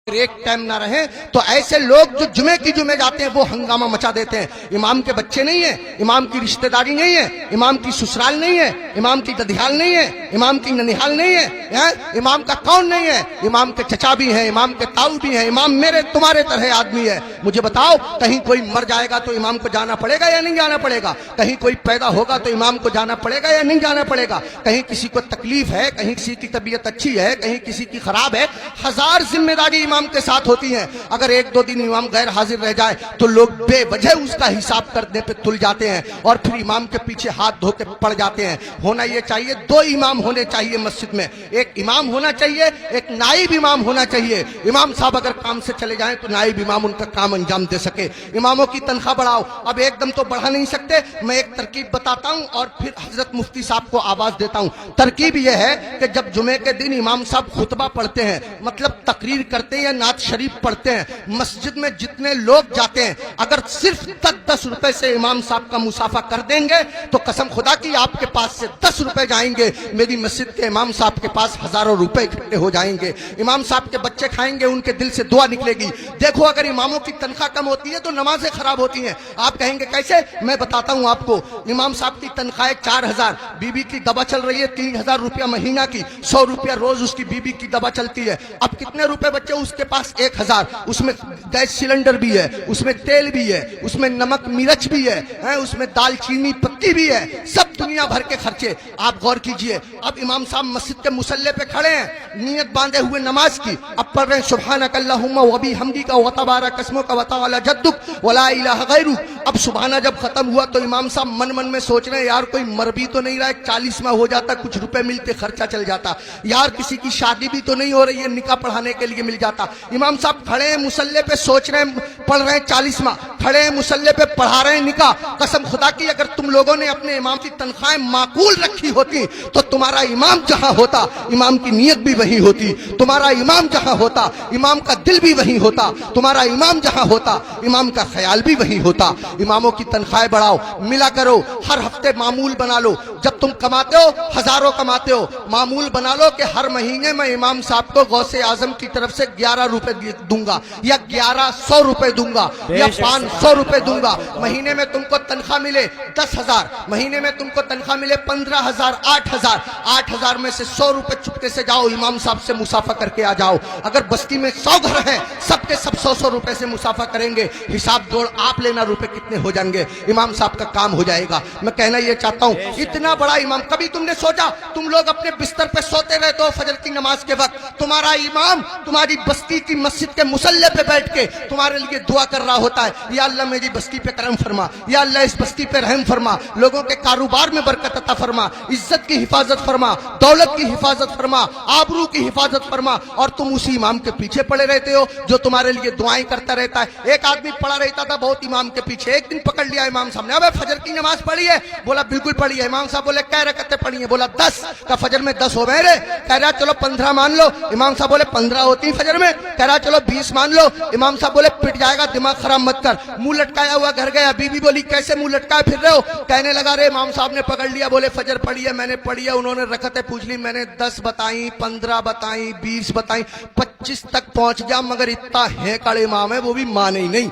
ایک ٹائم نہ رہے تو ایسے لوگ جو جمعے کی جمعے جاتے ہیں وہ ہنگامہ مچا دیتے ہیں. امام کے بچے نہیں ہیں, امام کی رشتہ داری نہیں ہے, امام کی سسرال نہیں ہے, امام کی ددھیال نہیں ہے, امام کی ننیحال نہیں ہے, امام کا کون نہیں ہے, امام کے چچا بھی ہیں, امام کے تاؤ بھی ہیں, امام میرے تمہارے طرح آدمی ہے. مجھے بتاؤ کہیں کوئی مر جائے گا تو امام کو جانا پڑے گا یا نہیں جانا پڑے گا؟ کہیں کوئی پیدا ہوگا تو امام کو جانا پڑے گا یا نہیں جانا پڑے گا؟ کہیں کسی کو تکلیف ہے, کہیں کسی کی طبیعت اچھی ہے, کہیں کسی کی خراب ہے, ہزار ذمہ داری امام کے ساتھ ہوتی ہیں. اگر ایک دو دن امام غیر حاضر رہ جائے تو لوگ بے وجہ اس کا حساب کرنے پہ تل جاتے ہیں اور پھر امام کے پیچھے ہاتھ دھو کے پڑ جاتے ہیں. ہونا یہ چاہیے, دو امام ہونے چاہیے مسجد میں, ایک امام ہونا چاہیے, ایک نائب امام ہونا چاہیے. امام صاحب اگر کام سے چلے جائیں تو نائب امام ان کا کام انجام دے سکے. اماموں کی تنخواہ بڑھاؤ. اب ایک دم تو بڑھا نہیں سکتے, میں ایک ترکیب بتاتا ہوں اور پھر حضرت مفتی صاحب کو آواز دیتا ہوں. ترکیب یہ ہے کہ جب جمعے کے دن امام صاحب خطبہ پڑھتے ہیں, مطلب تقریر کرتے ہیں یا نعت شریف پڑھتے ہیں, مسجد میں جتنے لوگ جاتے ہیں اگر صرف 10 روپے سے امام صاحب کا مسافہ کر دیں گے تو قسم خدا کی آپ کے پاس سے 10 روپے جائیں گے, میری مسجد کے امام صاحب کے پاس ہزاروں روپے اکٹھے ہو جائیں گے. امام صاحب کے بچے کھائیں گے, ان کے دل سے دعا نکلے گی. دیکھو اگر اماموں کی تنخواہ کم ہوتی ہے تو نمازیں خراب ہوتی ہیں. آپ کہیں گے کیسے؟ میں بتاتا ہوں آپ کو. امام صاحب کی تنخواہ 4000, بیوی کی دوا چل رہی ہے 3000 روپیہ مہینہ کی, 100 روپیہ روز اس کی بیوی کی دوا چلتی ہے. اب کتنے روپے بچے اس کے پاس؟ 1000. اس میں گیس سلنڈر بھی ہے, اس میں تیل بھی ہے, اس میں نمک مرچ بھی ہے, اس میں دال چینی پتی بھی ہے, سب دنیا بھر کے خرچے. آپ غور کیجئے, اب امام صاحب مسجد کے مصلی پہ کھڑے ہیں, نیت باندھے ہوئے نماز کی, اب پڑھ رہے ہیں سبحانک اللہم و بحمدک و تبارک اسمک و تعالی جدک ولا الہ غیرک. اب سبحانہ جب ختم ہوا تو امام صاحب من میں سوچ رہے ہیں یار کوئی مر بھی تو نہیں رہا ہے, 40واں ہو جاتا, کچھ روپے ملتے, خرچہ چل جاتا. یار کسی کی شادی بھی تو نہیں ہو رہی ہے, نکاح پڑھانے کے لیے مل جاتا. امام صاحب کھڑے ہیں مصلی پہ, سوچ رہے ہیں, پڑھ رہے ہیں 40واں, کھڑے ہیں مصلی پہ, پڑھا رہے ہیں نکاح. قسم خدا کی اگر تم لوگوں نے اپنے امام کی تنخواہیں معقول رکھی ہوتی تو تمہارا امام جہاں ہوتا امام کی نیت بھی وہی ہوتی, تمہارا امام جہاں ہوتا امام کا دل بھی وہی ہوتا, تمہارا امام جہاں ہوتا امام کا خیال بھی وہی ہوتا. اماموں کی تنخواہیں بڑھاؤ, ملا کرو, ہر ہفتے معمول بنا لو. جب تم کماتے ہو, ہزاروں کماتے ہو, معمول بنا لو کہ ہر مہینے میں امام صاحب کو غوث اعظم کی طرف سے 11 روپے دوں گا یا 1100 روپے دوں گا یا 500 روپے دوں گا. مہینے میں تم کو تنخواہ ملے 10,000, مہینے میں تم کو تنخواہ ملے 15,000, 8,000, 8,000 میں سے 100 روپے چپکے سے جاؤ امام صاحب سے مسافہ کر کے آ جاؤ. اگر بستی میں 100 گھر ہیں, سب کے سب 100 روپے سے مسافہ کریں گے, حساب جوڑ آپ لینا روپے کتنے ہو جائیں گے, امام صاحب کا کام ہو جائے گا. میں کہنا یہ چاہتا ہوں, اتنا بڑا امام, کبھی تم نے سوچا تم لوگ اپنے بستر پہ سوتے رہتے ہو فجر کی نماز کے وقت, تمہارا امام تمہاری بستی کی مسجد کے مصلی پہ بیٹھ کے تمہارے لیے دعا کر رہا ہوتا ہے, یا اللہ میری بستی پہ کرم فرما, یا اللہ اس بستی پہ رحم فرما, لوگوں کے کاروبار میں برکت عطا فرما, عزت کی حفاظت فرما, دولت کی حفاظت فرما, آبرو کی حفاظت فرما. اور تم اسی امام کے پیچھے پڑے رہتے ہو جو تمہارے لیے دعائیں کرتا رہتا ہے. ایک آدمی پڑا رہتا تھا بہت امام کے پیچھے, ایک دن پکڑ لیا امام صاحب نے, ابے فجر کی نماز پڑھی ہے؟ بولا بالکل پڑھی ہے. امام صاحب بولے کیا رکعتیں پڑھی ہیں؟ بولا 10. کا فجر میں 10 ہو گئے رے. کہہ رہا چلو 15 مان لو. امام صاحب بولے 15 ہوتی ہیں فجر میں. کہہ رہا چلو 20 مان لو. امام صاحب بولے پٹ جائے گا, دماغ خراب مت کر. منہ لٹکایا ہوا گھر گیا, بیوی بولی کیسے منہ لٹکائے پھر رہے ہو؟ کہنے لگا رے امام صاحب نے پکڑ لیا, بولے فجر پڑھی ہے, میں نے پڑھی ہے. انہوں نے رکعتیں پوچھ لی, میں نے 10 بتائیں, 15 بتائیں, 20 بتائیں, 25 تک پہنچ گیا, مگر اتنا ہے کڑے امام ہے وہ بھی مانے ہی نہیں.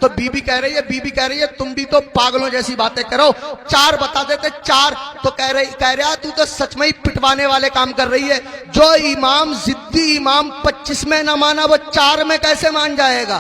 تو بیوی کہہ رہی ہے تم بھی تو پاگلوں جیسی باتیں کرو, 4 بتا دیتے 4. تو کہہ رہا تو سچ میں ہی پٹوانے والے کام کر رہی ہے. جو امام ضدی امام 25 میں نہ مانا وہ 4 میں کیسے مان جائے گا؟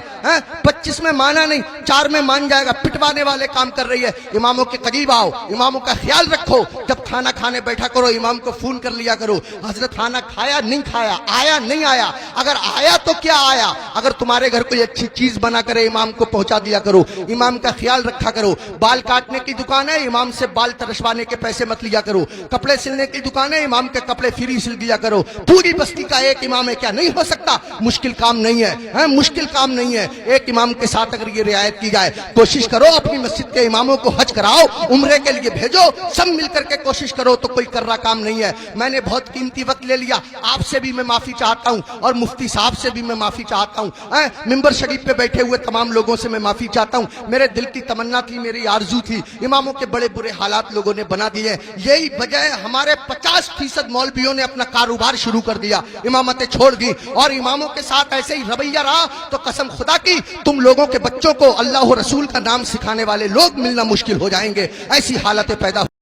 25 میں مانا نہیں, 4 میں مان جائے گا. پٹوانے والے کام کر رہی ہے. اماموں کے قریب آؤ, اماموں کا خیال رکھو. جب کھانا کھانے بیٹھا کرو امام کو فون کر لیا کرو, حضرت کھانا کھایا نہیں کھایا, آیا نہیں آیا, اگر آیا تو کیا آیا. اگر تمہارے گھر کوئی اچھی چیز بنا کرے امام کو پہنچا دیا کرو, امام کا خیال رکھا کرو. بال کاٹنے کی دکان ہے, امام سے بال ترشوانے کے پیسے مت لیا کرو. کپڑے سلنے کی دکان ہے, امام کے کپڑے فری سل دیا کرو. پوری بستی کا ایک امام ہے, کیا نہیں ہو سکتا؟ مشکل کام نہیں ہے, مشکل کام نہیں ہے. ایک امام کے ساتھ اگر یہ رعایت کی جائے, کوشش کرو اپنی مسجد کے اماموں کو حج کراؤ, عمرے کے لیے بھیجو, سب مل کر کے کوشش کرو, تو کوئی کر رہا کام نہیں ہے. میں نے بہت قیمتی وقت لے لیا, آپ سے بھی میں معافی چاہتا ہوں اور مفتی صاحب سے بھی میں معافی چاہتا ہوں, ممبر شریف پہ بیٹھے ہوئے تمام لوگوں سے میں معافی چاہتا ہوں. میرے دل کی تمنا تھی, میری آرزو تھی, اماموں کے بڑے برے حالات لوگوں نے بنا دیے. یہی وجہ ہے ہمارے 50% مولویوں نے اپنا کاروبار شروع کر دیا, امامتیں چھوڑ دی, اور اماموں کے ساتھ ایسے ہی رویہ رہا تو قسم خدا کی تم لوگوں کے بچوں کو اللہ و رسول کا نام سکھانے والے لوگ ملنا مشکل ہو جائیں گے. ایسی حالتیں پیدا